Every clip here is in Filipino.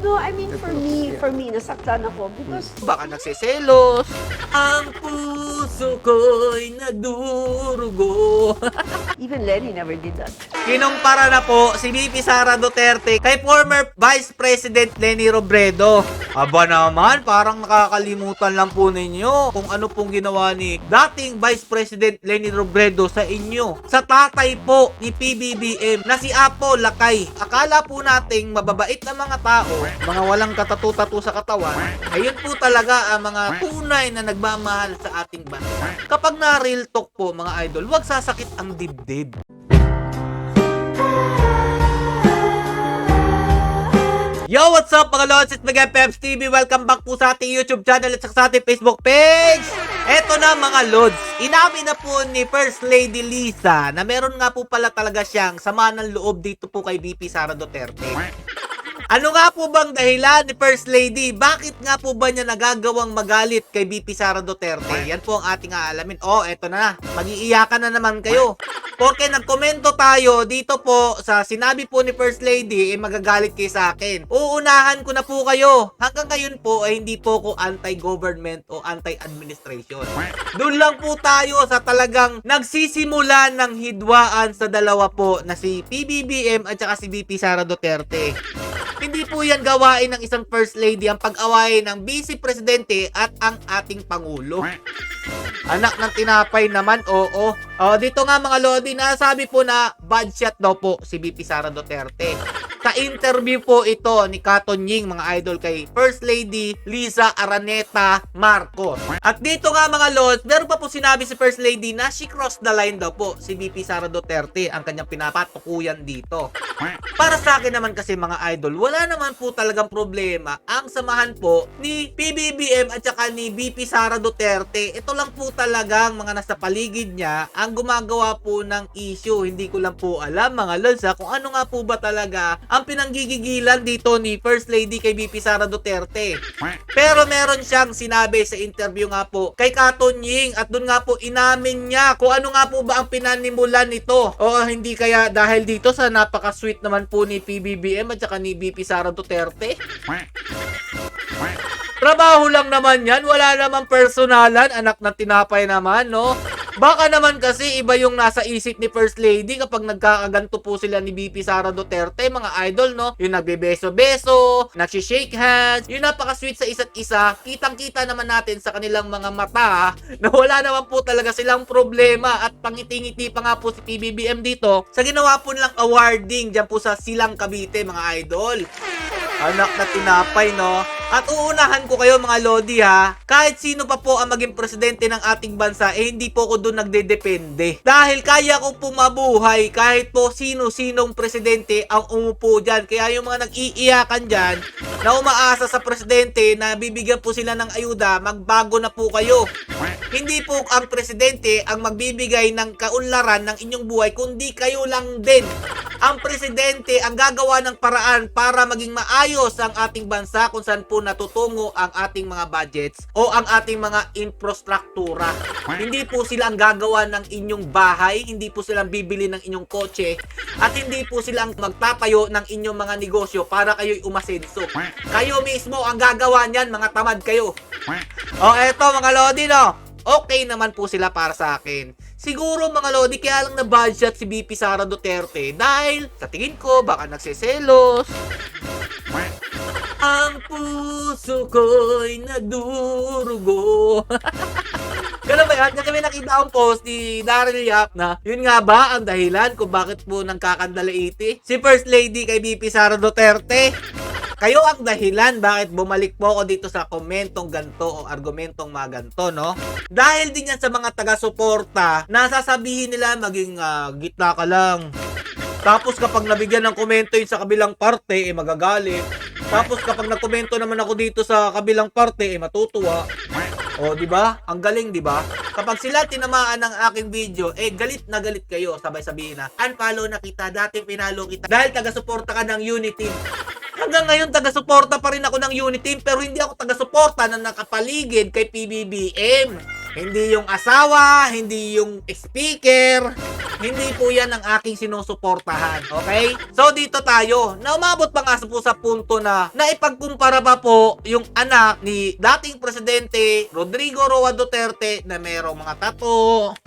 No, I mean, for me, nasaktan ako because Baka nagsiselos. Ang puso ko'y nadurugo. even Lenny never did that. Kinumpara na po si VP Sara Duterte kay former Vice President Leni Robredo. Aba naman, parang nakakalimutan lang po ninyo kung ano pong ginawa ni dating Vice President Leni Robredo sa inyo. Sa tatay po ni PBBM na si Apo Lakay. Akala po nating mababait na mga tao, mga walang katatu-tatu sa katawan, ayun po talaga ang mga tunay na nagmamahal sa ating bansa. Kapag na real talk po mga idol, wag sasakit ang dibdib. Yo, what's up mga Lods? It's Miguel Peps TV. Welcome back po sa ating YouTube channel at sa ating Facebook page. Eto na mga Lods, inamin na po ni First Lady Liza na meron nga po pala talaga siyang sama ng loob dito po kay VP Sara Duterte. Ano nga po bang dahilan ni First Lady? Bakit nga po ba niya nagagawang magalit kay VP Sara Duterte? Yan po ang ating aalamin. Oh, eto na. Mag-iiyakan na naman kayo. Porque nagkomento tayo dito po sa sinabi po ni First Lady, magagalit kayo sa akin. Uunahan ko na po kayo. Hanggang ngayon po ay hindi po ako anti-government o anti-administration. Doon lang po tayo sa talagang nagsisimula ng hidwaan sa dalawa po na si PBBM at saka si VP Sara Duterte. Hindi po yan gawain ng isang First Lady ang pag-awayin ng Vice Presidente at ang ating Pangulo. Anak ng tinapay naman, oo. Dito nga mga Lodi, nasabi po na bad shot daw po si VP Sara Duterte. Sa interview po ito ni Katon Ying mga idol kay First Lady Liza Araneta Marcos. At dito nga mga Lods, meron pa po sinabi si First Lady na she crossed the line daw po si VP Sara Duterte ang kanyang pinapatukuyan dito. Para sa akin naman kasi mga idol, wala naman po talagang problema ang samahan po ni PBBM at saka ni VP Sara Duterte. Ito lang po talagang mga nasa paligid niya ang gumagawa po ng issue. Hindi ko lang po alam mga Lods kung ano nga po ba talaga ang pinanggigigilan dito ni First Lady kay VP Sara Duterte. Pero meron siyang sinabi sa interview nga po kay Katon Ying at doon nga po inamin niya kung ano nga po ba ang pinanimulan nito. O hindi kaya dahil dito sa napaka-sweet naman po ni PBBM at saka ni VP Sara Duterte? Trabaho lang naman yan, wala namang personalan, anak na tinapay naman, no? Baka naman kasi iba yung nasa isip ni First Lady kapag nagkakaganto po sila ni VP Sara Duterte, mga idol, no? Yung nagbebeso-beso, nagsishake hands, yung napaka-sweet sa isa't isa, kitang-kita naman natin sa kanilang mga mata na wala naman po talaga silang problema at pangiti-ngiti pa nga po si PBBM dito sa ginawa po nilang awarding dyan po sa Silang Cavite, mga idol. Anak na tinapay, no? At uunahan ko kayo mga Lodi ha, kahit sino pa po ang maging presidente ng ating bansa, hindi po ako doon nagdedepende. Dahil kaya ko po mabuhay kahit po sino-sinong presidente ang umupo dyan. Kaya yung mga nag-iiyakan dyan na umaasa sa presidente na bibigyan po sila ng ayuda, magbago na po kayo. Hindi po ang presidente ang magbibigay ng kaunlaran ng inyong buhay, kundi kayo lang din. Ang presidente ang gagawa ng paraan para maging maayos ang ating bansa kung saan po natutungo ang ating mga budgets o ang ating mga infrastruktura. Hindi po sila ang gagawa ng inyong bahay, hindi po sila ang bibili ng inyong kotse, at hindi po sila ang magtatayo ng inyong mga negosyo para kayo'y umasenso. Kayo mismo ang gagawa niyan, mga tamad kayo. Eto mga Lodi, no? Okay naman po sila para sa akin. Siguro mga Lodi, kaya lang na budget si VP Sara Duterte dahil sa tingin ko baka nagsiselos. Ang puso ko'y nadurugo. Ganun ba yan? Kasi may nakita akong post ni Daryl Yap na yun nga ba ang dahilan kung bakit po nang kakandalaiti si First Lady kay VP Sara Duterte? Kayo ang dahilan bakit bumalik po ako dito sa komentong ganto o argumentong mga ganto, no? Dahil din yan sa mga taga-suporta na sasabihin nila maging gitna ka lang. Tapos kapag nabigyan ng komento yun sa kabilang parte, magagalit. Tapos kapag nagkomento naman ako dito sa kabilang parte, matutuwa. O, di ba? Ang galing, di ba? Kapag sila tinamaan ng aking video, galit na galit kayo. Sabay sabihin na, unfollow na kita, dating pinalo kita. Dahil taga-suporta ka ng Unity. Hanggang ngayon, taga-suporta pa rin ako ng Unity, pero hindi ako taga-suporta na nakapaligid kay PBBM. Hindi yung asawa, hindi yung speaker, hindi po yan ang aking sinusuportahan, okay? So dito tayo, na umabot pa nga po sa punto na naipagkumpara pa po yung anak ni dating presidente Rodrigo Roa Duterte na merong mga tattoo.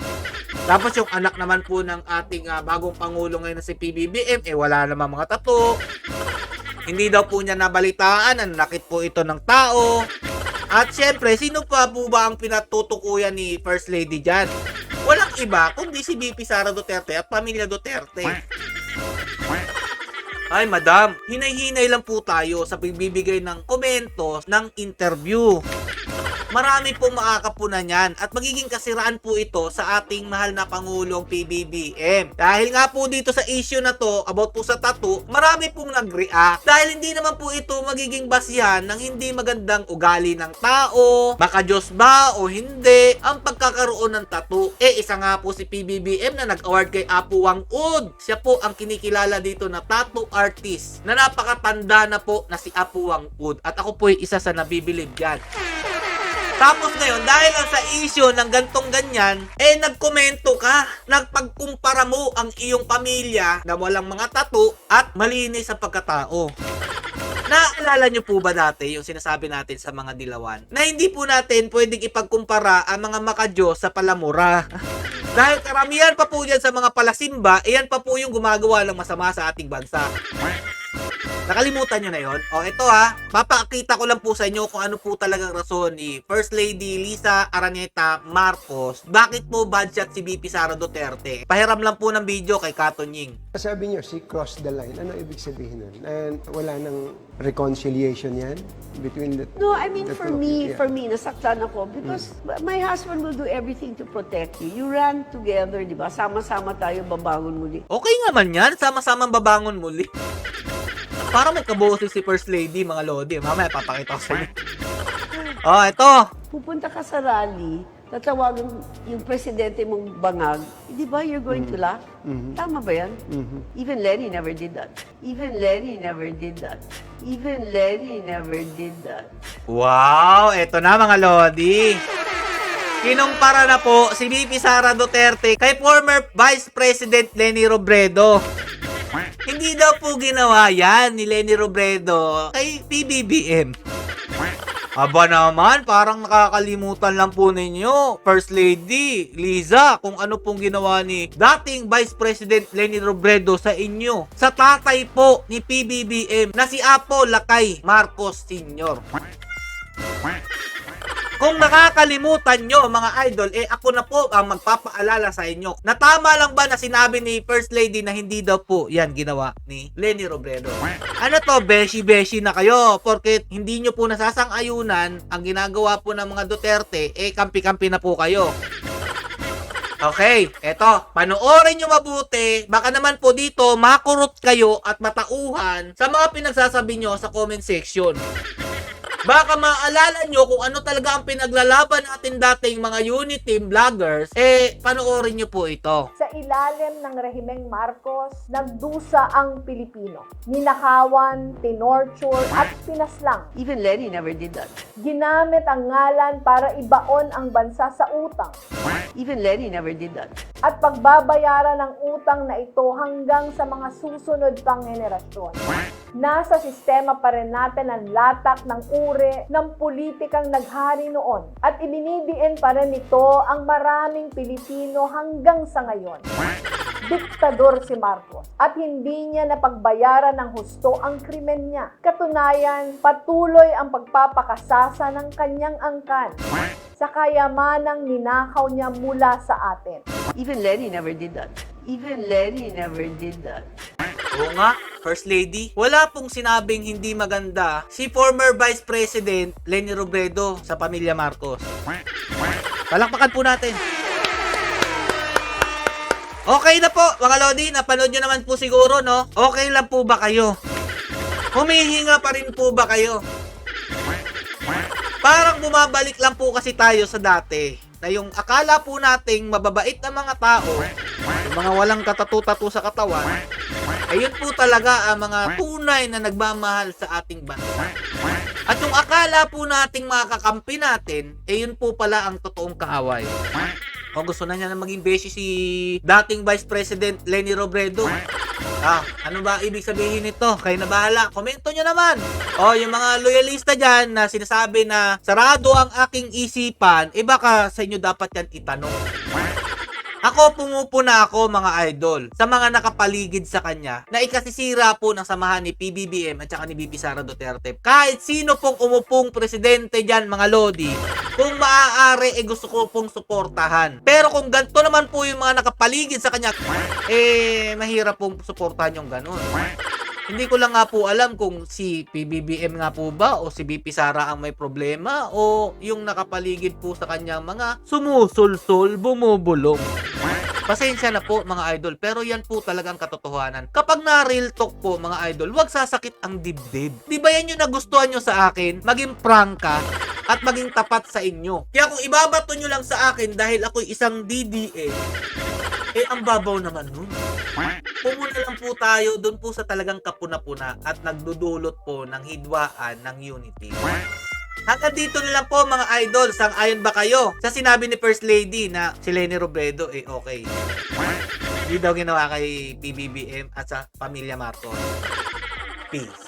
Tapos yung anak naman po ng ating bagong pangulo ngayon na si PBBM, wala namang mga tattoo. Hindi daw po niya nabalitaan, nanakit po ito ng tao. At syempre, sino pa po ba ang pinatutukuyan ni First Lady dyan? Walang iba kundi si VP Sara Duterte at pamilya Duterte. Ay madam, hinay-hinay lang po tayo sa pagbibigay ng komento ng interview. Marami pong makakapunan yan at magiging kasiraan po ito sa ating mahal na Pangulong PBBM. Dahil nga po dito sa issue na to, about po sa tattoo, marami pong nag-react. Dahil hindi naman po ito magiging basihan ng hindi magandang ugali ng tao, baka Diyos ba o hindi, ang pagkakaroon ng tattoo. Isa nga po si PBBM na nag-award kay Apu Wang Ud. Siya po ang kinikilala dito na tattoo artist na napakatanda na po na si Apu Wang Ud. At ako po ay isa sa nabibilib dyan. Tapos ngayon, dahil lang sa issue ng gantong ganyan, nagkomento ka, nagpagkumpara mo ang iyong pamilya na walang mga tattoo at malinis sa pagkatao. Naalala nyo po ba dati yung sinasabi natin sa mga dilawan? Na hindi po natin pwedeng ipagkumpara ang mga makadiyos sa palamura. Dahil karamihan pa po yan sa mga palasimba, yan pa po yung gumagawa ng masama sa ating bansa. Nakalimutan nyo na yon? Ito papakita ko lang po sa inyo kung ano po talagang rason ni First Lady Liza Araneta Marcos. Bakit po bad shot si VP Sara Duterte? Pahiram lang po ng video kay Kato Nying. Sabi niyo, she crossed the line. Ano ibig sabihin nun? And wala nang reconciliation yan between the No, I mean, the for two of me, you? Yeah. for me, nasaktan ako because my husband will do everything to protect you. You ran together, di ba? Sama-sama tayo babangon muli. Okay naman yan, sama-samang babangon muli. Para may kaboses si First Lady, mga lodi. Mamaya papakita ko sa inyo. Ito. Pupunta ka sa rally, tatawagan yung presidente mong bangag, di ba you're going to laugh? Tama ba yan? Even Lenny never did that. Even Lenny never did that. Even Lenny never did that. Wow, eto na mga lodi. Kinumpara na po si VP Sara Duterte kay former Vice President Leni Robredo. Hindi daw po ginawa yan ni Leni Robredo kay PBBM. Aba naman, parang nakakalimutan lang po ninyo, First Lady Liza, kung ano pong ginawa ni dating Vice President Leni Robredo sa inyo. Sa tatay po ni PBBM na si Apo Lakay Marcos Sr. Kung nakakalimutan nyo mga idol, ako na po ang magpapaalala sa inyo. Natama lang ba na sinabi ni First Lady na hindi daw po yan ginawa ni Leni Robredo? Ano to, beshi-beshi na kayo? Porket hindi nyo po nasasang-ayunan ang ginagawa po ng mga Duterte, kampi-kampi na po kayo. Okay, eto, panoorin nyo mabuti. Baka naman po dito makurot kayo at matauhan sa mga pinagsasabi nyo sa comment section. Baka maalala nyo kung ano talaga ang pinaglalaban natin dating mga unity vloggers, panoorin nyo po ito. Sa ilalim ng rehimeng Marcos, nagdusa ang Pilipino. Ninakawan, tinorture, at pinaslang. Even Lenny never did that. Ginamit ang ngalan para ibaon ang bansa sa utang. Even Lenny never did that. At pagbabayaran ng utang na ito hanggang sa mga susunod pang henerasyon. Nasa sistema pa rin natin ang latak ng ure ng politikang naghari noon. At ibinidiin pa rin ito ang maraming Pilipino hanggang sa ngayon. Diktador si Marcos at hindi niya napagbayaran ng husto ang krimen niya. Katunayan, patuloy ang pagpapakasasa ng kanyang angkan sa kayamanang ninakaw niya mula sa atin. Even Lenny never did that. Even Lenny never did that. Oo nga, First Lady, wala pong sinabing hindi maganda si former Vice President Leni Robredo sa pamilya Marcos. Palakpakan po natin. Okay na po, mga Lodi, napanood nyo naman po siguro, no? Okay lang po ba kayo? Humihinga pa rin po ba kayo? Parang bumabalik lang po kasi tayo sa dati na yung akala po nating mababait na mga tao, yung mga walang katatu-tatu sa katawan, ayun po talaga ang mga tunay na nagmamahal sa ating bansa. At yung akala po nating makakampi natin, yun po pala ang totoong kaaway. Kung gusto na niya na maging beshi si dating Vice President Leni Robredo, ano ba ibig sabihin nito? Kayo na bahala. Komento nyo naman. Yung mga loyalista dyan na sinasabi na sarado ang aking isipan, baka sa inyo dapat yan itanong. Ako, pumupuna ako mga idol sa mga nakapaligid sa kanya na ikasisira po ng samahan ni PBBM at saka ni BP Sara Duterte. Kahit sino pong umupong presidente dyan mga lodi, kung maaari gusto ko pong suportahan. Pero kung ganito naman po yung mga nakapaligid sa kanya, mahirap pong suportahan yung ganun. Hindi ko lang nga po alam kung si PBBM nga po ba o si BP Sara ang may problema o yung nakapaligid po sa kanyang mga sumusulsul, bumubulong. Pasensya na po mga idol, pero yan po talagang katotohanan. Kapag na-real talk po mga idol, wag sasakit ang dibdib. Di ba yan yung nagustuhan nyo sa akin? Maging prangka at maging tapat sa inyo. Kaya kung ibabato nyo lang sa akin dahil ako'y isang DDA, ang babaw naman nun. Pumuna lang po tayo doon po sa talagang kapuna-puna at nagdudulot po ng hidwaan ng unity. Hanggang dito na lang po mga idol. Sang-ayon ba kayo sa sinabi ni First Lady na si Leni Robredo okay? Hindi daw ginawa kay PBBM at sa Pamilya Marcos. Peace.